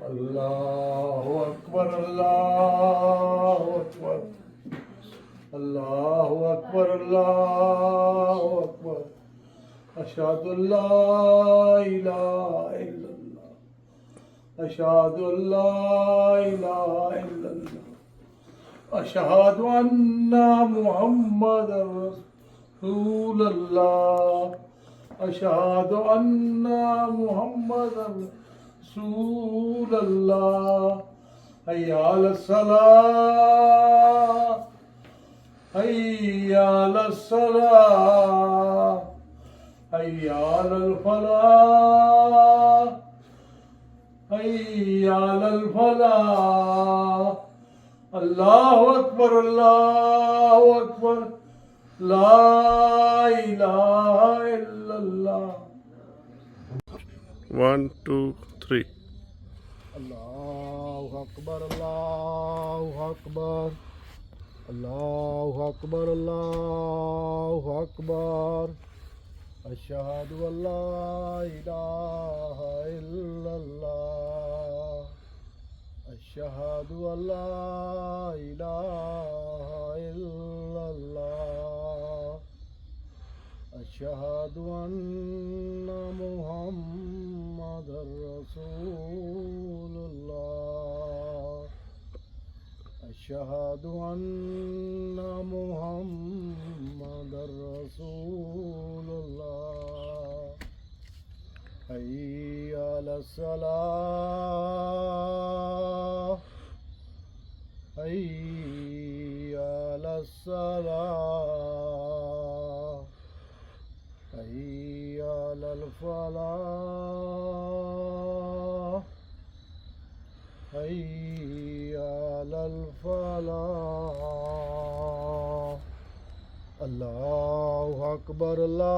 अल्लाहु अकबर अल्लाहु अकबर अल्लाहु अकबर अल्लाहु अकबर अशहदु अल्ला इलाहा इल्लल्लाह अशहदु अल्ला इलाहा इल्लल्लाह अशहदु अन्ना मुहम्मदर रसूलुल्लाह अशहदु अन्ना मुहम्मदर रसूलुल्लाह हय्या अलस्सलाह हय्या अलस्सलाह हय्या अलल फलाह हय्या अलल फलाह अल्लाहु अकबर ला इलाहा इल्लल्लाह 1 2 3 अल्लाहु अकबर अल्लाहु अकबर अल्लाहु अकबर अल्लाहु अकबर अशहदु अल्ला इलाहा इल्लल्लाह अशहदु अल्ला इलाहा इल्लल्लाह अशहदु अन्ना मुहम्मदर रसूलुल्लाह अशहदु अन्ना मुहम्मदर रसूलुल्लाह हय्या अलस्सलाह हय्या अलस्सलाह हय्या अलल फलाह हय्या अलल फलाह अल्लाहु अकबर ला